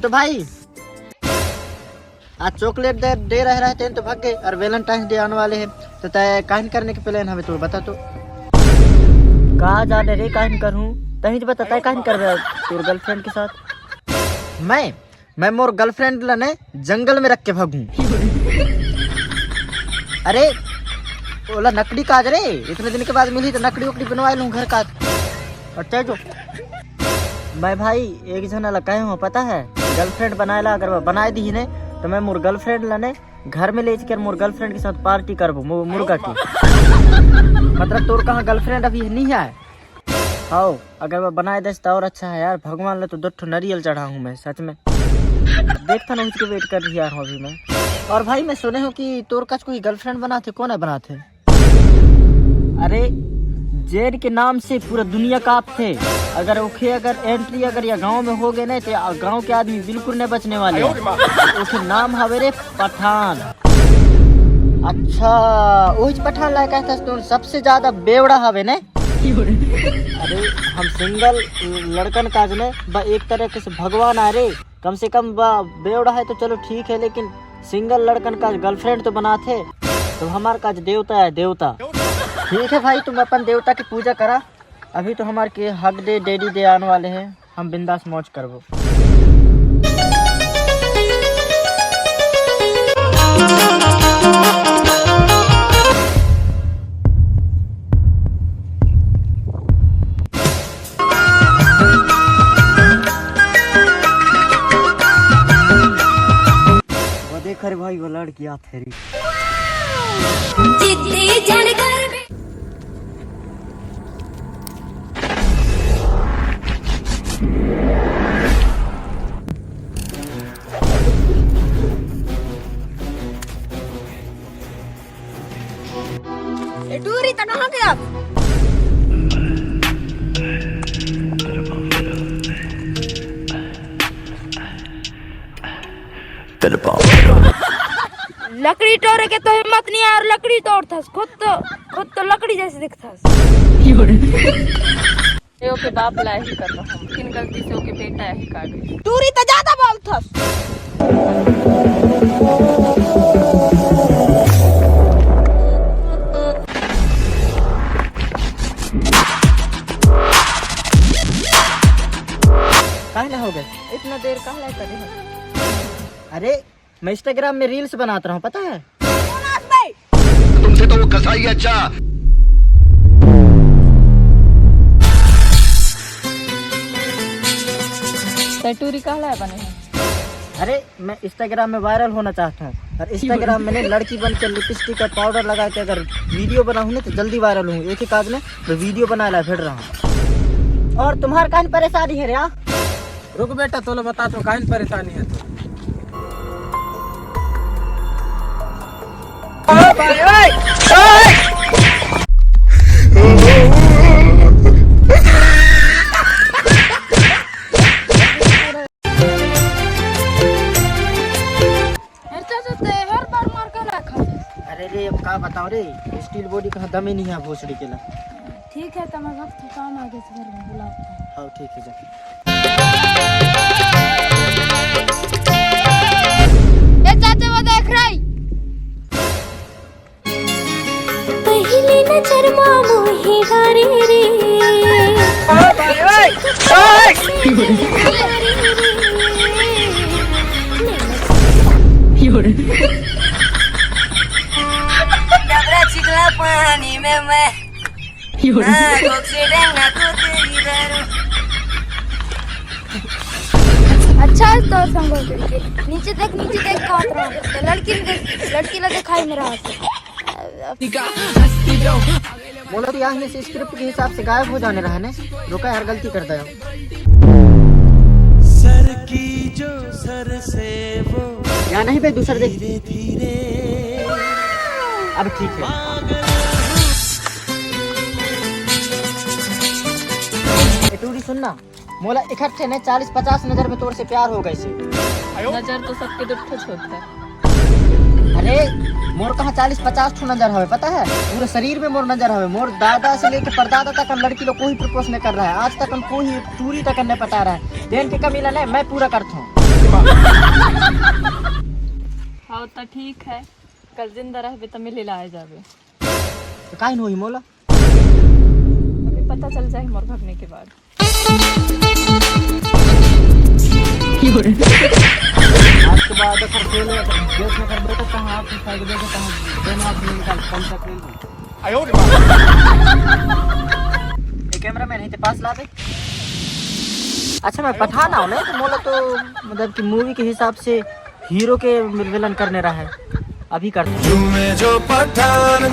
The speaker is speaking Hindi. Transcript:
गुड भाई आज चॉकलेट दे रहे रहते तो भाग गए और वैलेंटाइन डे आने वाले हैं तो तय काहन करने के प्लान हमें तो बता तो कहा जाने रे काहन करूँ तही बता तय काहन कर रहा तोर गर्लफ्रेंड के साथ मैं मोर गर्लफ्रेंड लने जंगल में रख के भागूं। अरे ओला नकड़ी काज रे इतने दिन के बाद मिली तो नकड़ी उकड़ी बनवा लूँ घर का और चाहे जो मैं भाई एक जना ला कहे हूँ पता है गर्लफ्रेंड बनाएला अगर वह बनाए दी ने तो मैं मोर गर्लफ्रेंड लाने घर में ले कर मोर गर्लफ्रेंड के साथ पार्टी करबो मुर्गा की। मतलब तोर कहाँ गर्लफ्रेंड अभी नहीं है? आओ अगर वह बनाए दे तो और अच्छा है यार। भगवान ले तो 2 नारियल चढ़ा हूँ मैं सच में। देखता ना उसके वेट कर रही हूँ अभी मैं। और भाई मैं सुने हूँ कि तोर का कोई गर्लफ्रेंड बना थे, कौन है बना थे? अरे जेड के नाम से पूरा दुनिया काप थे। अगर एंट्री अगर या गांव में हो गए ना तो गांव के आदमी बिल्कुल नहीं बचने वाले। उसके नाम हवे रे पठान। अच्छा वही पठान लायक कहता तो सबसे ज्यादा बेवड़ा हवे ने। अरे हम सिंगल लड़कन काज ने एक तरह से भगवान आ रे कम से कम बेवड़ा है तो चलो ठीक है, लेकिन सिंगल लड़कन का गर्लफ्रेंड तो बनाते तो हमारे काज देवता है देवता। ठीक है भाई तुम अपन देवता की पूजा करा। अभी तो हमारे के हक डे डैडी डे आने वाले हैं, हम बिंदास मौज करबो। वो देख रे भाई वो लड़की आ थेरी टूरी तो कहाँ गया? लकड़ी तोड़े के तो हिम्मत नहीं है और लकड़ी तोड़ता खुद तो लकड़ी जैसे दिखता। ओके बाप ला ही कर रहा हूँ, किन गलती से ओके बेटा ही काट गई। टूरी तो ज्यादा बोलता। काहे हो गए इतना देर कहाँ लगा करे? अरे मैं इंस्टाग्राम में रील्स बनाता हूँ पता है। तुमसे तो वो कसाई अच्छा। टूरी कहाँ लाया बने हैं? अरे मैं इंस्टाग्राम में वायरल होना चाहता हूँ और इंस्टाग्राम में लड़की बन के लिपस्टिक और पाउडर लगा के अगर वीडियो बनाऊँ ना तो जल्दी वायरल हूँ। एक ही काज में मैं वीडियो बना ला फिर रहा हूँ। और तुम्हारे कान परेशानी है रे? रुक बेटा तो बता तो काहे परेशानी है तो। अरे रे अब क्या बताओ रे स्टील बॉडी का दम ही नहीं है भोसड़ी के लिए। ठीक है तो मैं वक्त काम आगे से घर में बुलाता हूँ। हाँ ठीक है जा। चाचा वो देख रही पहले नजर मोहे गारे रे चिकला पानी में मैं अच्छा तो संग नीचे देख काट रहा हूँ तो लड़की लगे खाई मेरा हाथ। बोला तो यहाँ से स्क्रिप्ट के हिसाब से गायब हो जाने रहा ने। रुका यार गलती कर दो। सर की जो सर से वो यहाँ नहीं भाई दूसरा देख धीरे अब ठीक है। टूरी सुनना मोला इकट्ठे ने 40-50 नजर में तोर से प्यार हो गए से। नजर तो सबके दुट्ठे छोड़ता है। अरे मोर कहाँ 40-50 नजर हवे पता है? पूरे शरीर में मोर नजर हवे। मोर दादा से लेके परदादा तक लड़की लोग कोई प्रपोज नहीं कर रहा है। आज तक कोई टूरी तक नहीं पता रहा है। देन के कमी ला मैं पूरा करता हूँ। हाँ तो ठीक है, कल जिंदा रहबे तो मिले लाए जाबे। तो काहे न होई मोला? अभी पता चल जाए मोर भगने के बाद। आज के बाद अगर खेल में देश में कर बेटा कहां आप साइड देखे कहां दोनों आप निकाल कम तक ले। आयो रे ये कैमरामैन है ते पास ला दे। अच्छा मैं पठान हूं ना, तो मोला तो मतलब कि मूवी के हिसाब से हीरो के विलन करने रहा है, अभी करते हैं। जो पठान